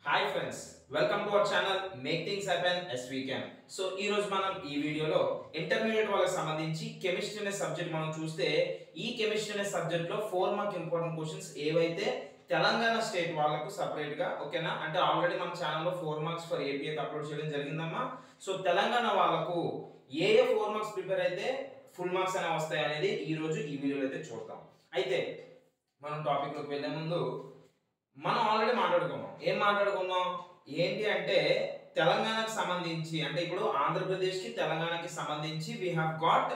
Hi friends, welcome to our channel Make Things Happen as we can. So ఈ రోజు మనం ఈ వీడియోలో ఇంటర్మీడియట్ వాళ్ళకి సంబంధించి కెమిస్ట్రీ అనే సబ్జెక్ట్ మనం చూస్తే ఈ కెమిస్ట్రీ అనే సబ్జెక్ట్ లో 4 మార్క్ ఇంపార్టెంట్ క్వశ్చన్స్ ఏవైతే తెలంగాణ స్టేట్ వాళ్ళకు సెపరేట్ గా ఓకేనా అంటే ఆల్రెడీ మన ఛానల్ లో 4 మార్క్స్ ఫర్ ఏపీ అయితే అప్లోడ్ చేయడం జరిగిందమ్మా. సో తెలంగాణ వాళ్ళకు ఏ 4 మార్క్స్ ప్రిపేర్ అయితే ఫుల్ మార్క్స్ అనే వస్తాయి అనేది ఈ రోజు ఈ వీడియోలో అయితే చూద్దాం. అయితే మనం టాపిక్ లోకి వెళ్ళే ముందు మనం ఆల్రెడీ మాట్లాడుకున్నాం ఏంటి అంటే తెలంగాణకు సంబంధించి అంటే ఇప్పుడు ఆంధ్రప్రదేశ్కి తెలంగాణకి సంబంధించి we have got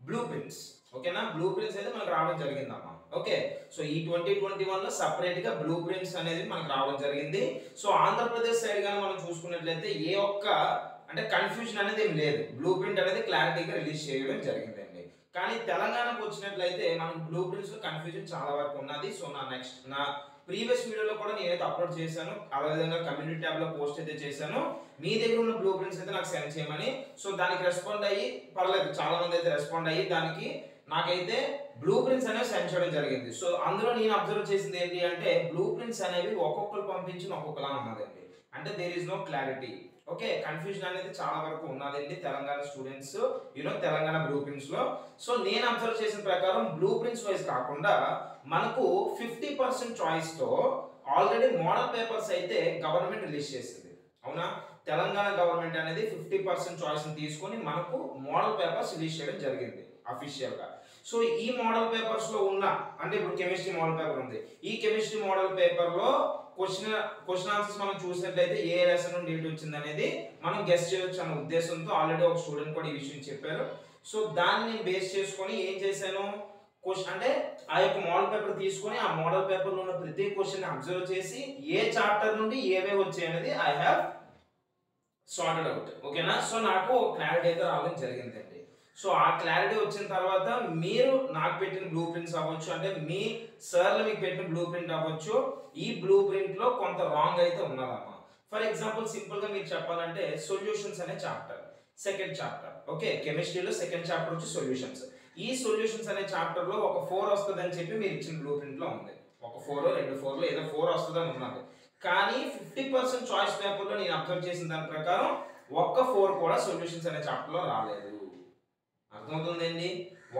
blueprints ఓకేనా. బ్లూ ప్రింట్స్ అయితే మనకు రావడం జరిగిందమ్మా. ఓకే, సో ఈ 2021 లో సపరేట్ గా బ్లూ ప్రింట్స్ అనేది మనకు రావడం జరిగింది. సో ఆంధ్రప్రదేశ్ సైడ్ గాని మనం చూసుకున్నట్లయితే ఏ ఒక్క అంటే కన్ఫ్యూజన్ అనేది ఏం లేదు, బ్లూ ప్రింట్ అనేది క్లారిటీగా రిలీజ్ చేయడం జరిగిందండి. కానీ తెలంగాణకు వచ్చినట్లయితే మనకు బ్లూ ప్రింట్స్ లో కన్ఫ్యూజన్ చాలా వరకు ఉన్నది. సో నా ప్రీవియస్ వీడియోలో కూడా నేనైతే అప్లోడ్ చేశాను, అదేవిధంగా కమ్యూనిటీ ట్యాబ్ లో పోస్ట్ అయితే చేశాను. మీ దగ్గర ఉన్న బ్లూ ప్రింట్స్ అయితే నాకు సెండ్ చేయమని. సో దానికి రెస్పాండ్ అయ్యి పర్లేదు చాలా మంది అయితే రెస్పాండ్ అయ్యి దానికి నాకైతే బ్లూ ప్రింట్స్ అనేవి సెండ్ చేయడం జరిగింది. సో అందులో నేను అబ్జర్వ్ చేసింది ఏంటి అంటే బ్లూ ప్రింట్స్ అనేవి ఒక్కొక్కరు పంపించిన ఒక్కొక్కలా ఉన్నదండి. అంటే there is no clarity. Okay, confusion అనేది చాలా వరకు ఉన్నదండి Telangana students Telangana blueprints లో. సో నేను అబ్జర్వ్ చేసిన ప్రకారం బ్లూ ప్రింట్స్ వైజ్ కాకుండా మనకు 50% చాయిస్ తో ఆల్రెడీ మోడల్ పేపర్స్ అయితే గవర్నమెంట్ రిలీజ్ చేసింది. అవునా, తెలంగాణ గవర్నమెంట్ అనేది 50% చాయిస్ ని తీసుకొని మనకు మోడల్ పేపర్స్ రిలీజ్ చేయడం జరిగింది అఫీషియల్ గా. సో ఈ మోడల్ పేపర్స్ లో ఉన్న అంటే ఇప్పుడు కెమిస్ట్రీ మోడల్ పేపర్ ఉంది, ఈ కెమిస్ట్రీ మోడల్ పేపర్ లో క్వశ్చన్ ఆన్సర్స్ మనం చూసినట్లయితే ఏ లెసన్ నుండి ఏంటి వచ్చింది అనేది మనం గెస్ చేయొచ్చు అన్న ఉద్దేశంతో ఆల్రెడీ ఒక స్టూడెంట్ కూడా ఈ విషయం చెప్పారు. సో దాన్ని నేను బేస్ చేసుకొని ఏం చేశాను అంటే ఆ యొక్క మోడల్ పేపర్ తీసుకొని ఆ మోడల్ పేపర్ లో ఉన్న ప్రతి క్వశ్చన్ అబ్జర్వ్ చేసి ఏ చాప్టర్ నుండి ఏవే వచ్చాయి అనేది ఐ హావ్ సార్టెడ్ అవుట్. ఓకేనా, సో నాకు క్లారిటీ అయితే రావడం జరిగిందండి. సో ఆ క్లారిటీ వచ్చిన తర్వాత మీరు నాకు పెట్టిన బ్లూ ప్రింట్స్ అవ్వచ్చు, అంటే మీ సార్లు మీకు పెట్టిన బ్లూ ప్రింట్ అవ్వచ్చు, ఈ బ్లూ ప్రింట్ లో కొంత రాంగ్ అయితే ఉన్నదమ్మా. ఫర్ ఎగ్జాంపుల్ సింపుల్ గా మీరు చెప్పాలంటే సొల్యూషన్స్ అనే చాప్టర్ సెకండ్ చాప్టర్. ఓకే, కెమిస్ట్రీలో సెకండ్ చాప్టర్ వచ్చి సొల్యూషన్స్. ఈ సొల్యూషన్స్ అనే చాప్టర్ లో ఒక 4 వస్తుంది అని చెప్పి మీరు ఇచ్చిన బ్లూ ప్రింట్ లో ఉంది. ఒక 4 2 4 ఏదో 4 వస్తుంది అని ఉన్నది. కానీ 50% చాయిస్ పేపర్ లో నేను అబ్జర్వ్ చేసిన దాని ప్రకారం ఒక్క 4 కూడా సొల్యూషన్స్ అనే చాప్టర్ లో రాలేదు. అర్థమవుతుందండి,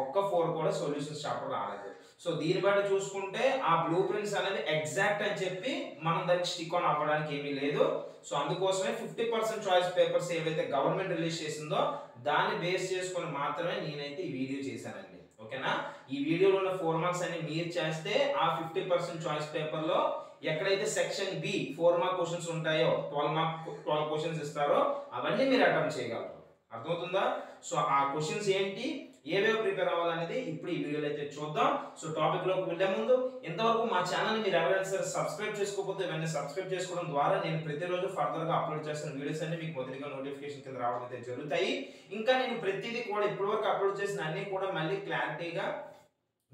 ఒక్క 4 కూడా సొల్యూషన్స్ చాప్టర్ రాలేదు. సో దీన్ని బట్టి చూసుకుంటే ఆ బ్లూ ప్రింట్స్ అనేది ఎగ్జాక్ట్ అని చెప్పి మనం దానికి స్టిక్ ఆన్ అవ్వడానికి ఏమీ లేదు. సో అందుకోసమే 50% చాయిస్ పేపర్స్ ఏవైతే గవర్నమెంట్ రిలీజ్ చేసిందో దాన్ని బేస్ చేసుకొని మాత్రమే నేనైతే ఈ వీడియో చేశానండి. ఓకేనా, ఈ వీడియోలో ఉన్న 4 మార్క్స్ అన్ని మీరు చేస్తే ఆ 50% చాయిస్ పేపర్ లో ఎక్కడైతే సెక్షన్ బి 4 మార్క్ క్వశ్చన్స్ ఉంటాయో 12 క్వశ్చన్స్ ఇస్తారో అవన్నీ మీరు అటెంప్ట్ చేయగలరు. అర్థమవుతుందా? సో ఆ క్వశ్చన్స్ ఏంటి ఏవేవి ప్రిపేర్ అవ్వాలనేది ఇప్పుడు ఈ వీడియోలో అయితే చూద్దాం. సో టాపిక్ లోకి వెళ్ళే ముందు ఇంతవరకు మా ఛానల్ మీరు ఎవరైనా సరే సబ్స్క్రైబ్ చేసుకోకపోతే వెంటనే సబ్స్క్రైబ్ చేసుకోవడం ద్వారా నేను ప్రతిరోజు ఫర్దర్ గా అప్లోడ్ చేస్తున్న వీడియోస్ అన్ని మీకు మొదటిగా నోటిఫికేషన్ కింద రావడం అయితే జరుగుతాయి. ఇంకా నేను ప్రతిదీ కూడా ఇప్పటివరకు అప్లోడ్ చేసిన అన్ని కూడా మళ్ళీ క్లారిటీగా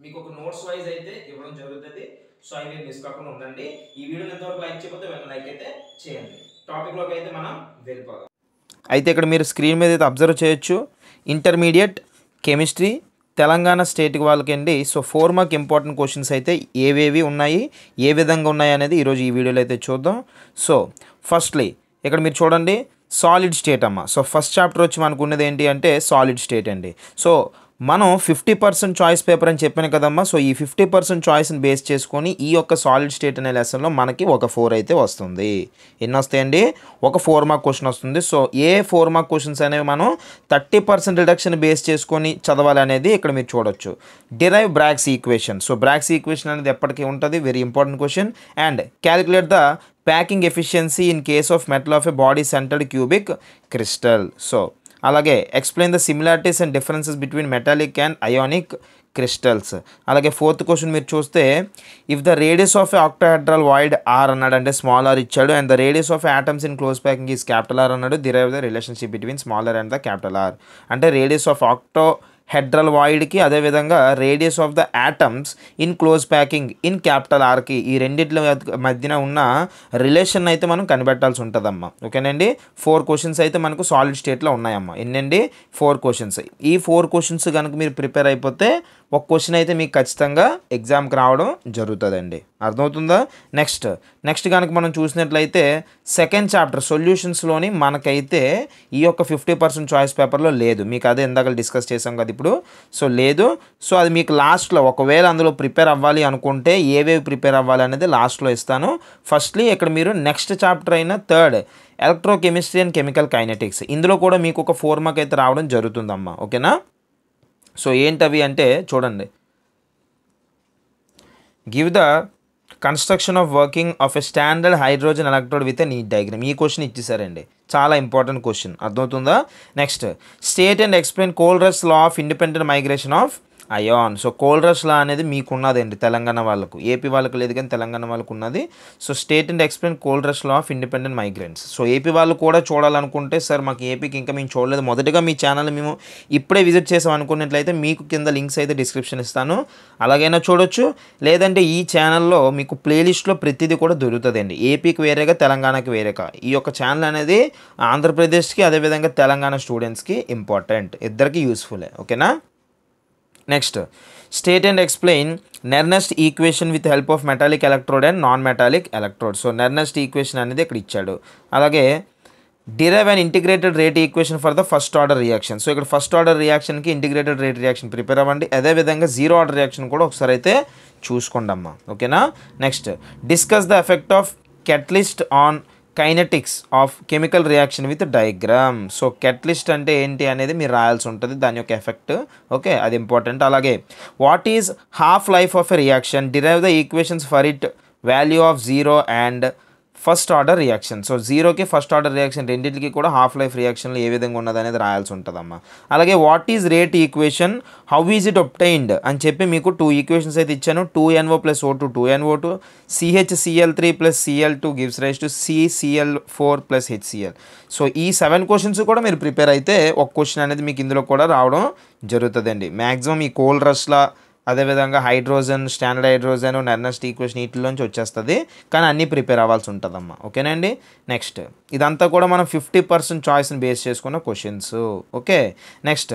మీకు ఒక నోట్స్ వైజ్ అయితే ఇవ్వడం జరుగుతుంది. సో అవి మిస్ కాకుండా ఉండండి. ఈ వీడియోని ఎంతవరకు లైక్ చేయకపోతే వెంటనే లైక్ అయితే చేయండి. టాపిక్ లోకి అయితే మనం వెళ్ళిపోదాం. అయితే ఇక్కడ మీరు స్క్రీన్ మీద అయితే అబ్జర్వ్ చేయొచ్చు ఇంటర్మీడియట్ కెమిస్ట్రీ తెలంగాణ స్టేట్ వాళ్ళకండి. సో 4 మార్క్ ఇంపార్టెంట్ క్వశ్చన్స్ అయితే ఏవేవి ఉన్నాయి ఏ విధంగా ఉన్నాయి అనేది ఈరోజు ఈ వీడియోలో అయితే చూద్దాం. సో ఫస్ట్లీ ఇక్కడ మీరు చూడండి సాలిడ్ స్టేట్ అమ్మ. సో ఫస్ట్ చాప్టర్ వచ్చి మనకు ఉన్నది ఏంటి అంటే సాలిడ్ స్టేట్ అండి. సో మనం 50% చాయిస్ పేపర్ అని చెప్పాను కదమ్మా. సో ఈ 50% చాయిస్ని బేస్ చేసుకొని ఈ యొక్క సాలిడ్ స్టేట్ అనే లెసన్లో మనకి ఒక 4 అయితే వస్తుంది. ఎన్ని వస్తాయండి? ఒక 4 మార్క్ క్వశ్చన్ వస్తుంది. సో ఏ 4 మార్క్ క్వశ్చన్స్ అనేవి మనం 30% రిడక్షన్ బేస్ చేసుకొని చదవాలి అనేది ఇక్కడ మీరు చూడొచ్చు. Derive Bragg's equation. So Bragg's equation అనేది ఎప్పటికీ ఉంటుంది, very important question. And calculate the packing efficiency in case of metal of a body centred cubic crystal. So అలాగే explain the similarities and differences between metallic and ionic crystals. అలాగే 4th question మీరు చూస్తే if the radius of octahedral void r అన్నాడు, అంటే small r ఇచ్చాడు, and the radius of atoms in close packing is capital are అన్నాడు. Derive the relationship between small r and the capital R. అంటే radius of octahedral వాయిడ్కి అదేవిధంగా radius of the atoms in close packing in capital ఆర్కి ఈ రెండింటి మధ్యన ఉన్న relation అయితే మనం కనిపెట్టాల్సి ఉంటుందమ్మా. ఓకేనండి, 4 క్వశ్చన్స్ అయితే మనకు సాలిడ్ స్టేట్లో ఉన్నాయమ్మా. ఎన్నండి? 4 క్వశ్చన్స్. ఈ 4 క్వశ్చన్స్ కనుక మీరు ప్రిపేర్ అయిపోతే ఒక క్వశ్చన్ అయితే మీకు ఖచ్చితంగా ఎగ్జామ్కి రావడం జరుగుతుందండి. అర్థమవుతుందా? నెక్స్ట్ కనుక మనం చూసినట్లయితే సెకండ్ చాప్టర్ సొల్యూషన్స్లోని మనకైతే ఈ యొక్క 50% చాయిస్ పేపర్లో లేదు. మీకు అదే ఇందాక డిస్కస్ చేసాం కదా ఇప్పుడు. సో లేదు. సో అది మీకు లాస్ట్లో ఒకవేళ అందులో ప్రిపేర్ అవ్వాలి అనుకుంటే ఏవేవి ప్రిపేర్ అవ్వాలి అనేది లాస్ట్లో ఇస్తాను. ఫస్ట్లీ ఇక్కడ మీరు నెక్స్ట్ చాప్టర్ అయిన third electrochemistry and chemical kinetics, ఇందులో కూడా మీకు ఒక 4 మార్క్ అయితే రావడం జరుగుతుందమ్మా. ఓకేనా? సో ఏంటవి అంటే చూడండి, give the construction of working of a standard hydrogen electrode with a neat diagram. ఈ క్వశ్చన్ ఇచ్చేసారండి, చాలా ఇంపార్టెంట్ క్వశ్చన్. అర్థమవుతుందా? Next state and explain Kohlrausch law of independent migration of ion. So Kohlrausch law అనేది మీకు ఉన్నదండి తెలంగాణ వాళ్ళకు, AP వాళ్ళకు లేదు కానీ తెలంగాణ వాళ్ళకు ఉన్నది. So state and explain Kohlrausch law of independent migrants. So AP వాళ్ళు కూడా చూడాలనుకుంటే సార్ మాకు ఏపీకి ఇంకా మేము చూడలేదు, మొదటగా మీ ఛానల్ మేము ఇప్పుడే విజిట్ చేసాం అనుకున్నట్లయితే మీకు కింద లింక్స్ అయితే డిస్క్రిప్షన్ ఇస్తాను, అలాగైనా చూడొచ్చు. లేదంటే ఈ ఛానల్లో మీకు ప్లేలిస్ట్లో ప్రతిదీ కూడా దొరుకుతుందండి, ఏపీకి వేరేగా తెలంగాణకి వేరేగా. ఈ యొక్క ఛానల్ అనేది ఆంధ్రప్రదేశ్కి అదేవిధంగా తెలంగాణ స్టూడెంట్స్కి ఇంపార్టెంట్, ఇద్దరికి యూస్ఫుల్లే. ఓకేనా? Next state and explain Nernst equation with help of metallic electrode and non metallic electrode. So Nernst equation అనేది ఇక్కడ ఇచ్చాడు. అలాగే derive and integrated rate equation for the first order reaction. So ఇక్కడ ఫస్ట్ ఆర్డర్ రియాక్షన్కి integrated rate reaction prepare అవ్వండి. అదేవిధంగా zero order reaction కూడా ఒకసారి అయితే చూసుకోండి అమ్మా. ఓకేనా? Next discuss the effect of catalyst on kinetics of chemical reaction with diagram. So catalyst అంటే ఏంటి అనేది మీరు రాయాల్సి ఉంటుంది, దాని యొక్క ఎఫెక్ట్. ఓకే, అది ఇంపార్టెంట్. అలాగే what is half life of a reaction, derive the equations for it, value of zero and first order reaction. So జీరోకి ఫస్ట్ ఆర్డర్ రియాక్షన్ రెండింటికి కూడా హాఫ్ లైఫ్ రియాక్షన్లు ఏ విధంగా ఉన్నది అనేది రాయాల్సి ఉంటుందమ్మా. అలాగే what is rate equation, how is it obtained అని చెప్పి మీకు 2 ఈక్వేషన్స్ అయితే ఇచ్చాను. 2NO + O2 2NO2, CHCl3 + Cl2 gives rise to CCl4 + HCl. So ఈ 7 క్వశ్చన్స్ కూడా మీరు ప్రిపేర్ అయితే ఒక క్వశ్చన్ అనేది మీకు ఇందులో కూడా రావడం జరుగుతుందండి. మ్యాక్సిమం ఈ కోల్రాష్లా అదేవిధంగా hydrogen, standard hydrogen, Nernst equation వీటిలోంచి వచ్చేస్తుంది, కానీ అన్నీ ప్రిపేర్ అవ్వాల్సి ఉంటుందమ్మా. ఓకేనండి? నెక్స్ట్ ఇదంతా కూడా మనం 50% చాయిస్ని బేస్ చేసుకున్న questions. Okay, next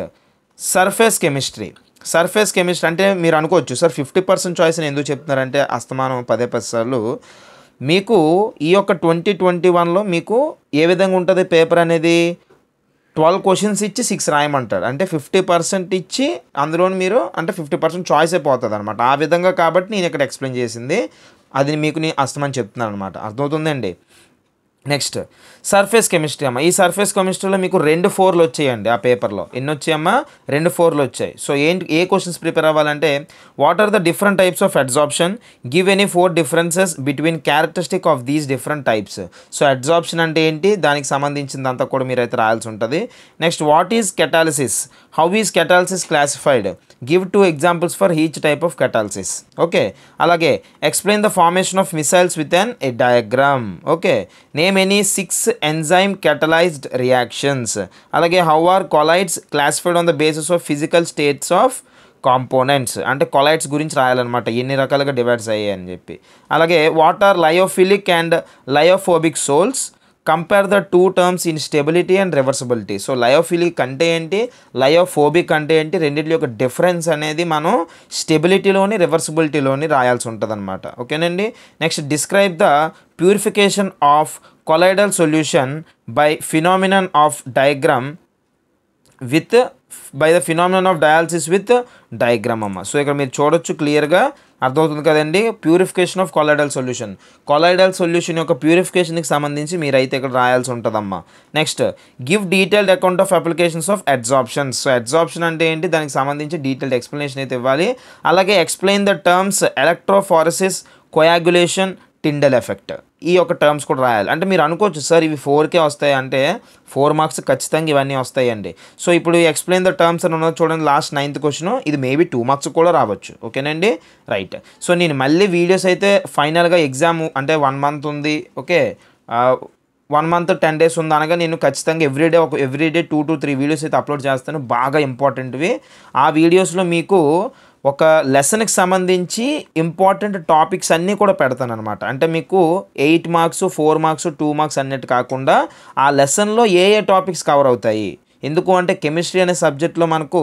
surface chemistry. Surface chemistry అంటే మీరు అనుకోవచ్చు సార్ 50% చాయిస్ని ఎందుకు చెప్తున్నారంటే అస్తమానం 10 సార్లు మీకు ఈ యొక్క 2021లో మీకు ఏ విధంగా ఉంటుంది పేపర్ అనేది, 12 క్వశ్చన్స్ ఇచ్చి 6 రాయమంటారు. అంటే 50% ఇచ్చి అందులో మీరు అంటే 50% చాయిస్ అయిపోతుంది అనమాట. ఆ విధంగా కాబట్టి నేను ఇక్కడ ఎక్స్ప్లెయిన్ చేసింది అది మీకు నేను అస్తమని చెప్తున్నాను అనమాట. అర్థమవుతుందండి? నెక్స్ట్ సర్ఫేస్ కెమిస్ట్రీ అమ్మ. ఈ సర్ఫేస్ కెమిస్ట్రీలో మీకు 2 4లు వచ్చాయండి ఆ పేపర్లో. ఎన్ని వచ్చాయమ్మా? 2 4లు వచ్చాయి. సో ఏ క్వశ్చన్స్ ప్రిపేర్ అవ్వాలంటే what are the different types of adsorption, give any 4 differences between characteristic of these different types. So adsorption అంటే ఏంటి, దానికి సంబంధించిందంతా కూడా మీరైతే రాయాల్సి ఉంటుంది. Next what is catalysis, how is catalysis classified, give 2 examples for each type of catalysis. Okay, అలాగే explain the formation of micelles with an a diagram. Okay, name any 6 enzyme catalyzed reactions. అలాగే how are colloids classified on the basis of physical states of components. అంటే colloids గురించి రాయాలన్నమాట, ఎన్ని రకాలుగా divides అయ్యాయి అని చెప్పి. అలాగే what are lyophilic and lyophobic sols, compare the 2 terms in stability and reversibility. So lyophilic అంటే ఏంటి, లయోఫోబిక్ అంటే ఏంటి, రెండింటి యొక్క డిఫరెన్స్ అనేది మనం స్టెబిలిటీలోని రివర్సిబిలిటీలోని రాయాల్సి ఉంటుంది అనమాట. ఓకేనండి? Next describe the purification of colloidal solution by phenomenon of diagram with by the phenomenon of dialysis with diagram అమ్మ. సో ఇక్కడ మీరు చూడొచ్చు క్లియర్గా అర్థమవుతుంది కదండి. Purification of colloidal solution, colloidal solution యొక్క ప్యూరిఫికేషన్కి సంబంధించి మీరైతే ఇక్కడ రాయాల్సి ఉంటుందమ్మా. Next give detailed account of applications of adsorptions. So adsorption అంటే ఏంటి, దానికి సంబంధించి డీటెయిల్డ్ ఎక్స్ప్లెనేషన్ అయితే ఇవ్వాలి. అలాగే explain the terms electrophoresis, coagulation, Tyndall effect. ఈ యొక్క టర్మ్స్ కూడా రాయాలి. అంటే మీరు అనుకోవచ్చు సార్ ఇవి 4కే వస్తాయి అంటే 4 మార్క్స్ ఖచ్చితంగా ఇవన్నీ వస్తాయండి. సో ఇప్పుడు ఎక్స్ప్లెయిన్ ద టర్మ్స్ అని ఉన్నది చూడండి, లాస్ట్ 9th క్వశ్చన్, ఇది మేబీ 2 మార్క్స్ కూడా రావచ్చు. ఓకేనండి? రైట్. సో నేను మళ్ళీ వీడియోస్ అయితే ఫైనల్గా ఎగ్జామ్ అంటే 1 మంత్ ఉంది. ఓకే, 1 మంత్ 10 days ఉంది అనగా నేను ఖచ్చితంగా ఎవ్రీడే 2 to 3 వీడియోస్ అయితే అప్లోడ్ చేస్తాను, బాగా ఇంపార్టెంట్వి. ఆ వీడియోస్లో మీకు ఒక లెసన్కి సంబంధించి ఇంపార్టెంట్ టాపిక్స్ అన్నీ కూడా పెడతాను అనమాట. అంటే మీకు 8 మార్క్స్ 4 మార్క్స్ 2 మార్క్స్ అన్నట్టు కాకుండా ఆ లెసన్లో ఏ టాపిక్స్ కవర్ అవుతాయి. ఎందుకు అంటే కెమిస్ట్రీ అనే సబ్జెక్ట్లో మనకు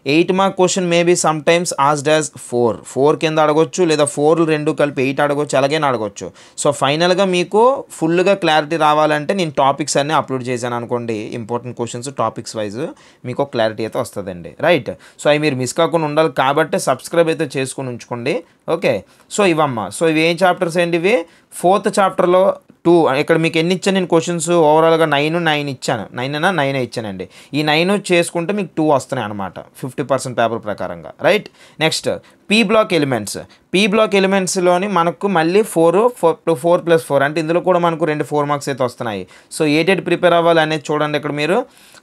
8 mark question maybe some times asked as 4 కింద అడగొచ్చు, లేదా 4 2 కలిపి 8 అడగొచ్చు, అలాగే అడగొచ్చు. సో ఫైనల్గా మీకు ఫుల్గా క్లారిటీ రావాలంటే నేను టాపిక్స్ అన్నీ అప్లోడ్ చేశాను అనుకోండి, ఇంపార్టెంట్ క్వశ్చన్స్ టాపిక్స్ వైజ్ మీకు క్లారిటీ అయితే వస్తుందండి. రైట్, సో అవి మీరు మిస్ కాకుండా ఉండాలి కాబట్టి సబ్స్క్రైబ్ అయితే చేసుకుని ఉంచుకోండి. ఓకే, సో ఇవమ్మా, సో ఇవి ఏం చాప్టర్స్ ఏంటి? ఇవి 4th చాప్టర్లో 2. ఇక్కడ మీకు ఎన్ని ఇచ్చాను నేను క్వశ్చన్స్? ఓవరాల్గా 9 ఇచ్చాను. 9 ఇచ్చానండి. ఈ 9 చేసుకుంటే మీకు 2 వస్తున్నాయి అనమాట 50% పేపర్ ప్రకారంగా. Right, next P block elements. P block ఎలిమెంట్స్లోని మనకు మళ్ళీ 4+4 అంటే ఇందులో కూడా మనకు 2 4 మార్క్స్ అయితే వస్తున్నాయి. సో ఏటేటి ప్రిపేర్ అవ్వాలి అనేది చూడండి ఇక్కడ మీరు.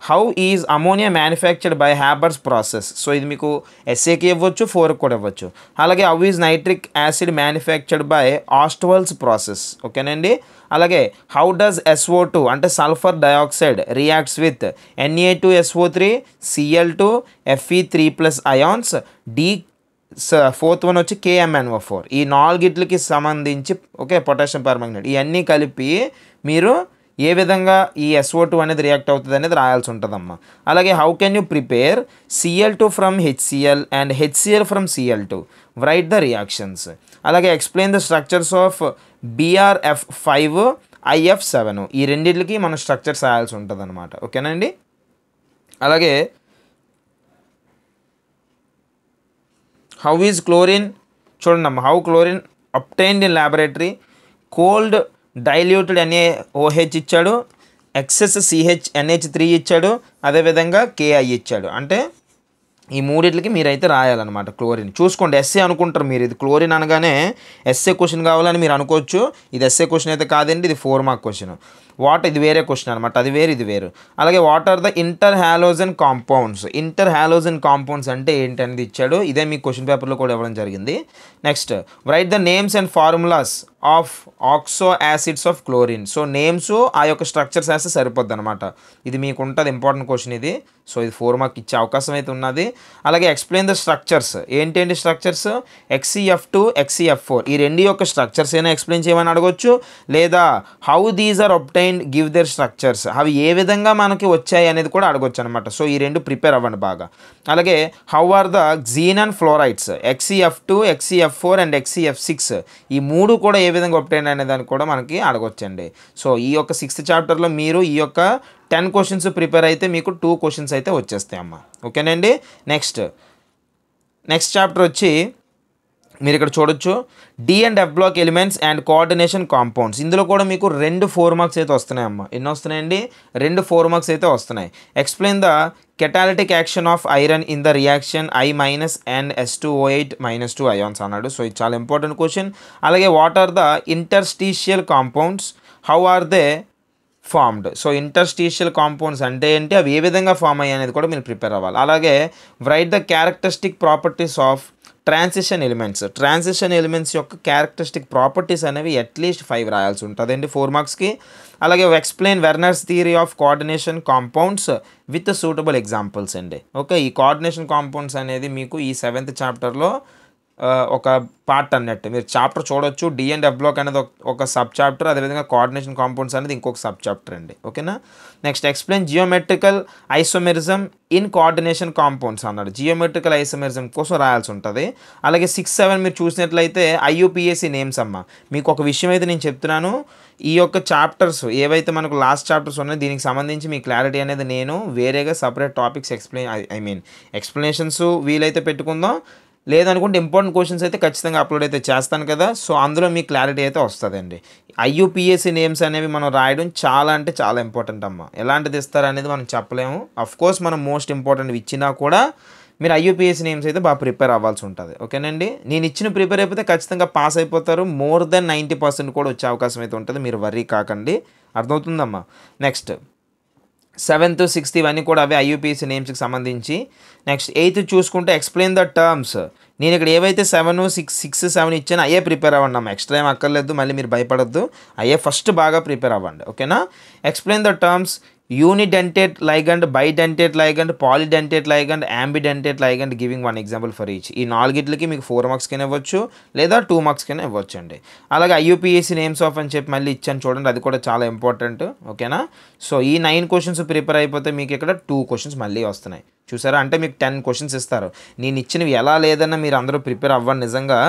How is ammonia manufactured by Haber's process. So ఇది మీకు ఎస్ఏకి ఇవ్వచ్చు, 4కి కూడా ఇవ్వచ్చు. అలాగే how is nitric acid manufactured by Ostwald's process. ఓకేనండి. అలాగే హౌ డస్ SO2 అంటే sulphur dioxide reacts with Na2SO3 Cl2 Fe3+ ions the 4th one వచ్చి KMnO4. ఈ 4గిట్లకి సంబంధించి ఓకే పొటాషియం పర్మాంగనేట్ ఇవన్నీ కలిపి మీరు ఏ విధంగా ఈ SO2 అనేది రియాక్ట్ అవుతుంది అనేది రాయాల్సి ఉంటుందమ్మా. అలాగే how can you prepare Cl2 from HCl and HCl from Cl2, write the reactions. అలాగే explain the structures of BrF5 IF7. ఈ రెండింటికి మనం స్ట్రక్చర్స్ రాయాల్సి ఉంటుంది అనమాట. ఓకేనండి. అలాగే హౌ ఈజ్ క్లోరిన్ చూడండి అమ్మ. How chlorine obtained in laboratory. Cold diluted NaOH ఇచ్చాడు, ఎక్సెస్ NH3 ఇచ్చాడు, అదేవిధంగా Ki ఇచ్చాడు. అంటే ఈ మూడిట్లకి మీరైతే రాయాలన్నమాట. క్లోరిన్ చూసుకోండి, ఎస్ఏ అనుకుంటారు మీరు. ఇది క్లోరిన్ అనగానే ఎస్ఏ క్వశ్చన్ కావాలని మీరు అనుకోవచ్చు. ఇది ఎస్ఏ క్వశ్చన్ అయితే కాదండి, ఇది 4 మార్క్ క్వశ్చన్. ఇది వేరే క్వశ్చన్ అనమాట, అది వేరు ఇది వేరు. అలాగే what are the interhalogen compounds. Interhalogen compounds అంటే ఏంటి అనేది ఇచ్చాడు. ఇదే మీ క్వశ్చన్ పేపర్లో కూడా ఇవ్వడం జరిగింది. Next right the names and formulas of oxo acids of chlorine. So names ఆ యొక్క స్ట్రక్చర్స్ వేస్తే సరిపోద్ది అనమాట. ఇది మీకు ఉంటుంది ఇంపార్టెంట్ క్వశ్చన్ ఇది. సో ఇది 4 మార్క్ ఇచ్చే అవకాశం అయితే ఉన్నది. అలాగే ఎక్స్ప్లెయిన్ ద స్ట్రక్చర్స్. ఏంటండి స్ట్రక్చర్స్? XeF2 XeF4 ఈ రెండు యొక్క స్ట్రక్చర్స్ అయినా ఎక్స్ప్లెయిన్ చేయమని అడగొచ్చు, లేదా how these are obtained give their structures, అవి ఏ విధంగా మనకి వచ్చాయి అనేది కూడా అడగొచ్చు అనమాట. సో ఈ రెండు ప్రిపేర్ అవ్వండి బాగా. అలాగే how are the xenon fluorides XeF2 XeF4 and XeF6 ఈ మూడు కూడా ఏ విధంగా ఒప్టైన్ అనే దాన్ని కూడా మనకి అడగొచ్చండి. సో ఈ యొక్క 6th చాప్టర్లో మీరు ఈ యొక్క 10 క్వశ్చన్స్ ప్రిపేర్ అయితే మీకు 2 క్వశ్చన్స్ అయితే వచ్చేస్తాయి అమ్మ. ఓకేనండి. నెక్స్ట్ చాప్టర్ వచ్చి మీరు ఇక్కడ చూడొచ్చు d and f block elements and coordination compounds. ఇందులో కూడా మీకు 2 4 మార్క్స్ అయితే వస్తున్నాయమ్మా. ఎన్ని వస్తున్నాయండి? 2 4 మార్క్స్ అయితే వస్తున్నాయి. Explain the catalytic action of iron in the reaction I-NS2O8-2 ions అన్నాడు. సో ఇది చాలా ఇంపార్టెంట్ క్వశ్చన్. అలాగే what are the interstitial compounds, how are they formed. So interstitial compounds అంటే ఏంటి, అవి ఏ విధంగా ఫామ్ అయ్యాయి అనేది కూడా మీరు ప్రిపేర్ అవ్వాలి. అలాగే write the characteristic properties of transition elements. Transition elements యొక్క క్యారెక్టరిస్టిక్ ప్రాపర్టీస్ అనేవి అట్లీస్ట్ 5 రాయాల్సి ఉంటుందండి 4 మార్క్స్కి. అలాగే explain Werner's theory of coordination compounds with suitable examples అండి. ఓకే, ఈ కోఆర్డినేషన్ కాంపౌండ్స్ అనేది మీకు ఈ 7th చాప్టర్లో ఒక పార్ట్ అన్నట్టు. మీరు చాప్టర్ చూడొచ్చు. డి అండ్ ఎఫ్ బ్లాక్ అనేది ఒక సబ్ చాప్టర్, అదేవిధంగా కోఆర్డినేషన్ కాంపౌండ్స్ అనేది ఇంకొక సబ్ చాప్టర్ అండి. ఓకేనా. Next explain geometrical isomerism in coordination compounds అన్నాడు. జియోమెట్రికల్ ఐసోమెరిజం కోసం రాయాల్సి ఉంటుంది. అలాగే 6 7 మీరు చూసినట్లయితే IUPAC నేమ్స్ అమ్మ. మీకు ఒక విషయం అయితే నేను చెప్తున్నాను, ఈ యొక్క చాప్టర్స్ ఏవైతే మనకు లాస్ట్ చాప్టర్స్ ఉన్నాయో దీనికి సంబంధించి మీ క్లారిటీ అనేది నేను వేరేగా సపరేట్ టాపిక్స్ ఎక్స్ప్లెనేషన్స్ వీలైతే పెట్టుకుందాం, లేదనుకుంటే ఇంపార్టెంట్ క్వశ్చన్స్ అయితే ఖచ్చితంగా అప్లోడ్ అయితే చేస్తాను కదా. సో అందులో మీ క్లారిటీ అయితే వస్తుందండి. IUPAC నేమ్స్ అనేవి మనం రాయడం చాలా అంటే చాలా ఇంపార్టెంట్ అమ్మ. ఎలాంటిది ఇస్తారనేది మనం చెప్పలేము. అఫ్కోర్స్ మనం మోస్ట్ ఇంపార్టెంట్ ఇచ్చినా కూడా మీరు IUPAC నేమ్స్ అయితే బాగా ప్రిపేర్ అవ్వాల్సి ఉంటుంది. ఓకేనండి. నేను ఇచ్చిన ప్రిపేర్ అయిపోతే ఖచ్చితంగా పాస్ అయిపోతారు. మోర్ దెన్ 90% కూడా వచ్చే అవకాశం అయితే ఉంటుంది. మీరు వర్రీ కాకండి, అర్థమవుతుందమ్మా. నెక్స్ట్ 7th 6th ఇవన్నీ కూడా అవే IUPAC నేమ్స్కి సంబంధించి. నెక్స్ట్ 8th చూసుకుంటే ఎక్స్ప్లెయిన్ ద టర్మ్స్. నేను ఇక్కడ ఏవైతే 7 6 7 ఇచ్చానో అయ్యే ప్రిపేర్ అవ్వండి అమ్మ. ఎక్స్ట్రా ఏం అక్కర్లేదు, మళ్ళీ మీరు భయపడద్దు. అయ్యే ఫస్ట్ బాగా ప్రిపేర్ అవ్వండి. ఓకేనా. Explain the terms unidentate ligand, bidentate ligand, polydentate ligand, ambidentate ligand, giving 1 example for each. ఈ 4గిట్లకి మీకు 4 మార్క్స్ కింద ఇవ్వచ్చు లేదా 2 మార్క్స్ కింద ఇవ్వచ్చు అండి. అలాగే IUPAC నేమ్స్ ఆఫ్ అని చెప్పి మళ్ళీ ఇచ్చాను చూడండి, అది కూడా చాలా ఇంపార్టెంట్. ఓకేనా. సో ఈ 9 క్వశ్చన్స్ ప్రిపేర్ అయిపోతే మీకు ఇక్కడ 2 క్వశ్చన్స్ మళ్ళీ వస్తున్నాయి. చూసారా, అంటే మీకు 10 క్వశ్చన్స్ ఇస్తారు. నేను ఇచ్చినవి ఎలా లేదన్నా మీరు అందరూ ప్రిపేర్ అవ్వండి. నిజంగా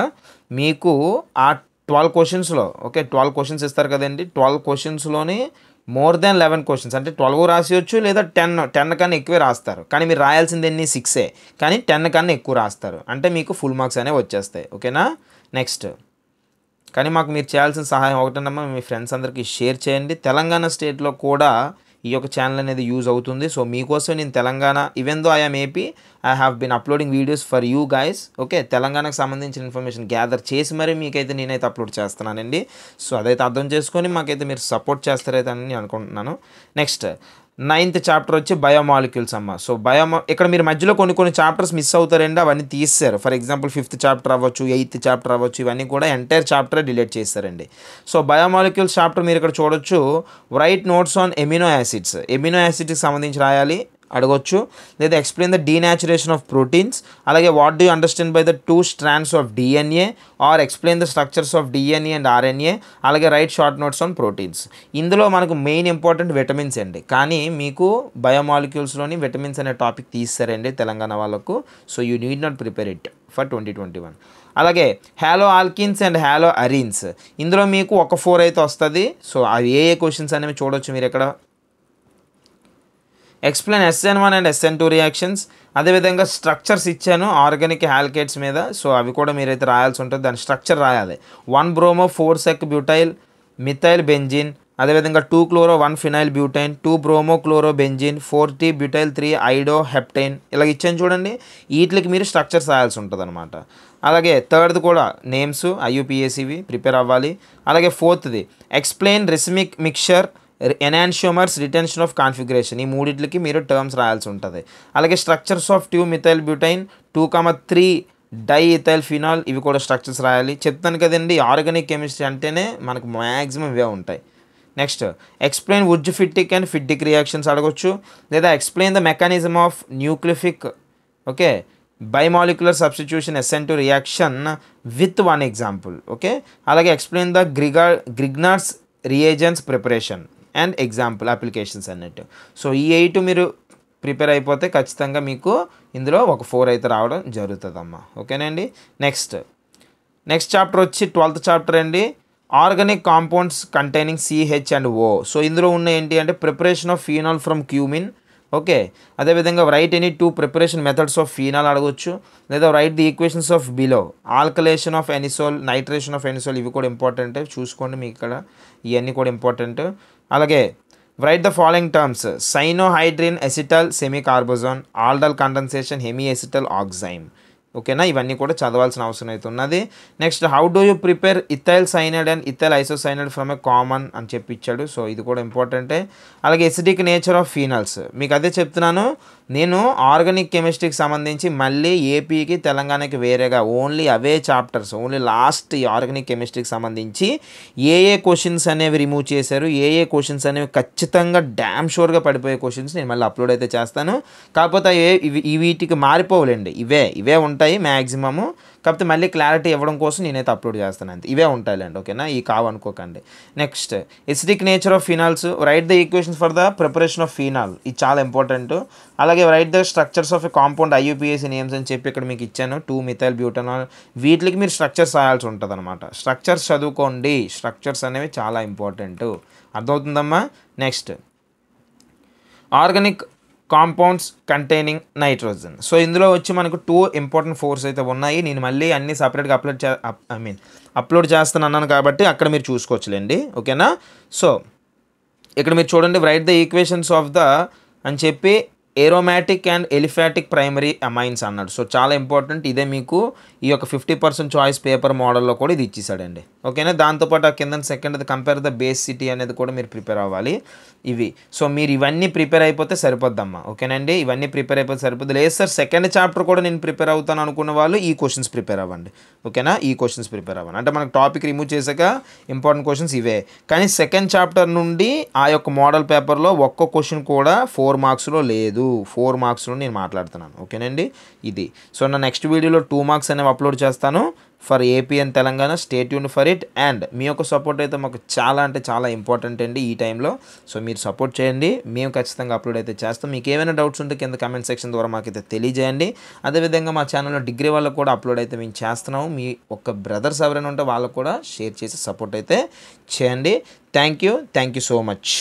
మీకు ఆ 12 క్వశ్చన్స్లో, ఓకే 12 క్వశ్చన్స్ ఇస్తారు కదండి, 12 క్వశ్చన్స్లోని మోర్ దెన్ 11 క్వశ్చన్స్ అంటే 12 రాసేయచ్చు లేదా 10 కన్నా ఎక్కువే రాస్తారు. కానీ మీరు రాయాల్సింది ఎన్ని 6 కానీ 10 కన్నా ఎక్కువ రాస్తారు అంటే మీకు ఫుల్ మార్క్స్ అనేవి వచ్చేస్తాయి. ఓకేనా. నెక్స్ట్, కానీ మాకు మీరు చేయాల్సిన సహాయం ఒకటేనమ్మా, మీ ఫ్రెండ్స్ అందరికీ షేర్ చేయండి. తెలంగాణ స్టేట్లో కూడా ఈ యొక్క ఛానల్ అనేది యూజ్ అవుతుంది. సో మీకోసం నేను Telangana, even though I am AP, I have been uploading videos for you guys. Okay, తెలంగాణకు సంబంధించిన ఇన్ఫర్మేషన్ గ్యాదర్ చేసి మరి మీకైతే నేనైతే అప్లోడ్ చేస్తున్నానండి. సో అదైతే అర్థం చేసుకొని మాకైతే మీరు సపోర్ట్ చేస్తారైతే అని నేను అనుకుంటున్నాను. నెక్స్ట్ 9th చాప్టర్ వచ్చి బయోమాలిక్యూల్స్ అమ్మ. సో ఇక్కడ మీరు మధ్యలో కొన్ని చాప్టర్స్ మిస్ అవుతారండి, అవన్నీ తీస్తారు. ఫర్ ఎగ్జాంపుల్ 5th చాప్టర్ అవ్వచ్చు, 8th చాప్టర్ అవ్వచ్చు, ఇవన్నీ కూడా ఎంటైర్ చాప్టర్ డిలీట్ చేస్తారండి. సో బయోమాలిక్యూల్స్ చాప్టర్ మీరు ఇక్కడ చూడొచ్చు. Write notes on amino acids, amino యాసిడ్కి సంబంధించి రాయాలి అడగొచ్చు. లేదా explain the denaturation of proteins, అలాగే what do you understand by the 2 strands ఆఫ్ DNA, or explain the structures of DNA and RNA, అలాగే write short notes on proteins. ఇందులో మనకు మెయిన్ ఇంపార్టెంట్ విటమిన్స్ అండి, కానీ మీకు బయోమాలిక్యూల్స్లోని విటమిన్స్ అనే టాపిక్ తీస్తారండి తెలంగాణ వాళ్ళకు. So you need not prepare it for 2021. అలాగే హ్యాలో ఆల్కిన్స్ అండ్ హ్యాలో అరీన్స్, ఇందులో మీకు ఒక 4 అయితే వస్తుంది. సో అవి ఏ క్వశ్చన్స్ అనేవి చూడొచ్చు మీరు ఇక్కడ. Explain SN1 and SN2 reactions, అదేవిధంగా స్ట్రక్చర్స్ ఇచ్చాను ఆర్గానిక్ హాల్కేట్స్ మీద. సో అవి కూడా మీరైతే రాయాల్సి ఉంటుంది, దాని స్ట్రక్చర్ రాయాలి. 1 bromo 4 sec butyl methyl benzene, అదేవిధంగా 2 chloro 1 phenyl butyne, 2 bromo chloro benzene, 4T butyl 3 iodo heptyne, ఇలా ఇచ్చాను చూడండి. వీటికి మీరు స్ట్రక్చర్స్ రాయాల్సి ఉంటుంది అనమాట. అలాగే 3rd కూడా నేమ్స్ IUPACవి ప్రిపేర్ అవ్వాలి. అలాగే 4th explain రెసిమిక్ mixture, enantiomers, retention of configuration, ఈ 3కి మీరు టర్మ్స్ రాయాల్సి ఉంటుంది. అలాగే structures of 2 methyl butyne, 2,3 diethyl phenol, ఇవి కూడా స్ట్రక్చర్స్ రాయాలి. చెప్తాను కదండి, ఆర్గానిక్ కెమిస్ట్రీ అంటేనే మనకు మ్యాక్సిమం ఇవే ఉంటాయి. Next explain Wurtz Fittig and Fittig reactions అడగొచ్చు. లేదా explain the mechanism of nucleophilic, okay bimolecular substitution SN2 reaction with 1 example. Okay, అలాగే explain the Grignard's reagents preparation and example applications అన్నట్టు. So ఈ 8 మీరు ప్రిపేర్ అయిపోతే ఖచ్చితంగా మీకు ఇందులో ఒక 4 అయితే రావడం జరుగుతుందమ్మా. ఓకేనండి. నెక్స్ట్ చాప్టర్ వచ్చి 12th చాప్టర్ అండి, organic compounds containing CH and O. So ఇందులో ఉన్న ఏంటి అంటే preparation of phenol from cumene. Okay, అదేవిధంగా write any 2 preparation methods of phenol అడగొచ్చు. లేదా write the equations of below, alkylation of anisole, nitration of anisole, ఇవి కూడా ఇంపార్టెంట్ చూసుకోండి మీకు ఇక్కడ, ఇవన్నీ కూడా ఇంపార్టెంట్. అలాగే write the following terms, cyanohydrin acetal semicarbazone, aldol condensation, hemiacetal oxime. ఓకేనా, ఇవన్నీ కూడా చదవాల్సిన అవసరం అయితే ఉన్నది. Next how do you prepare ethyl cyanide and ethyl isocyanide from a common అని చెప్పి ఇచ్చాడు. సో ఇది కూడా ఇంపార్టెంటే. అలాగే ఎసిడిక్ నేచర్ ఆఫ్ ఫీనాల్స్, మీకు అదే చెప్తున్నాను నేను ఆర్గానిక్ కెమిస్ట్రీకి సంబంధించి మళ్ళీ ఏపీకి తెలంగాణకి వేరేగా ఓన్లీ అవే చాప్టర్స్, ఓన్లీ లాస్ట్ ఈ ఆర్గానిక్ కెమిస్ట్రీకి సంబంధించి ఏ క్వశ్చన్స్ అనేవి రిమూవ్ చేశారు, ఏ క్వశ్చన్స్ అనేవి ఖచ్చితంగా డ్యామ్ షూర్గా పడిపోయే క్వశ్చన్స్ నేను మళ్ళీ అప్లోడ్ అయితే చేస్తాను. కాకపోతే వీటికి మారిపోవులేండి, ఇవే ఉంటాయి మ్యాక్సిమము. కాకపోతే మళ్ళీ క్లారిటీ ఇవ్వడం కోసం నేనైతే అప్లోడ్ చేస్తాను, అంతే ఇవే ఉంటాయిలేండి. ఓకేనా, ఈ కావనుకోకండి. Next acidic nature of phenols, write the equations for the preparation of phenol, ఇది చాలా ఇంపార్టెంట్. అలాగే write the structures of a compound IUPAC names అని చెప్పి ఇక్కడ మీకు ఇచ్చాను. 2 మిథైల్ బ్యూటనాల్, వీటికి మీరు స్ట్రక్చర్స్ రాయాల్సి ఉంటుంది అనమాట. స్ట్రక్చర్స్ చదువుకోండి, స్ట్రక్చర్స్ అనేవి చాలా ఇంపార్టెంట్, అర్థమవుతుందమ్మా. Next organic compounds containing nitrogen. So ఇందులో వచ్చి మనకు 2 ఇంపార్టెంట్ ఫోర్స్ అయితే ఉన్నాయి. నేను మళ్ళీ అన్ని సపరేట్గా అప్లోడ్ చేస్తాను అన్నాను కాబట్టి అక్కడ మీరు చూసుకోవచ్చులేండి. ఓకేనా, సో ఇక్కడ మీరు చూడండి right the equations of the అని చెప్పి aromatic and aliphatic primary amines అన్నాడు. సో చాలా ఇంపార్టెంట్, ఇదే మీకు ఈ యొక్క 50% చాయిస్ పేపర్ మోడల్లో కూడా ఇది ఇచ్చేసాడండి. ఓకేనా, దాంతోపాటు ఆ కింద సెకండ్ కంపేర్ ద బేసిటీ అనేది కూడా మీరు ప్రిపేర్ అవ్వాలి. ఇవి సో మీరు ఇవన్నీ ప్రిపేర్ అయిపోతే సరిపోద్దమ్మా. ఓకేనండి, ఇవన్నీ ప్రిపేర్ అయిపోతే సరిపోద్ది. లేదు సార్ సెకండ్ చాప్టర్ కూడా నేను ప్రిపేర్ అవుతాను అనుకున్న వాళ్ళు ఈ క్వశ్చన్స్ ప్రిపేర్ అవ్వండి. ఓకేనా, ఈ క్వశ్చన్స్ ప్రిపేర్ అవ్వండి. అంటే మనకు టాపిక్ రిమూవ్ చేశాక ఇంపార్టెంట్ క్వశ్చన్స్ ఇవే, కానీ సెకండ్ చాప్టర్ నుండి ఆ యొక్క మోడల్ పేపర్లో ఒక్క క్వశ్చన్ కూడా 4 మార్క్స్లో లేదు. 4 మార్క్స్లో నేను మాట్లాడుతున్నాను. ఓకేనండి, ఇది సో నా నెక్స్ట్ వీడియోలో 2 మార్క్స్ అనేవి అప్లోడ్ చేస్తాను for AP and Telangana. Stay tune for it. And మీ యొక్క సపోర్ట్ అయితే మాకు చాలా అంటే చాలా ఇంపార్టెంట్ అండి ఈ టైంలో. సో మీరు సపోర్ట్ చేయండి, మేము ఖచ్చితంగా అప్లోడ్ అయితే చేస్తాం. మీకు ఏమైనా డౌట్స్ ఉంటే కింద కామెంట్ సెక్షన్ ద్వారా మాకైతే తెలియజేయండి. అదేవిధంగా మా ఛానల్లో డిగ్రీ వాళ్ళకు కూడా అప్లోడ్ అయితే మేము చేస్తున్నాము. మీ ఒక్క బ్రదర్స్ ఎవరైనా ఉంటే వాళ్ళకు కూడా షేర్ చేసి సపోర్ట్ అయితే చేయండి. Thank you so much.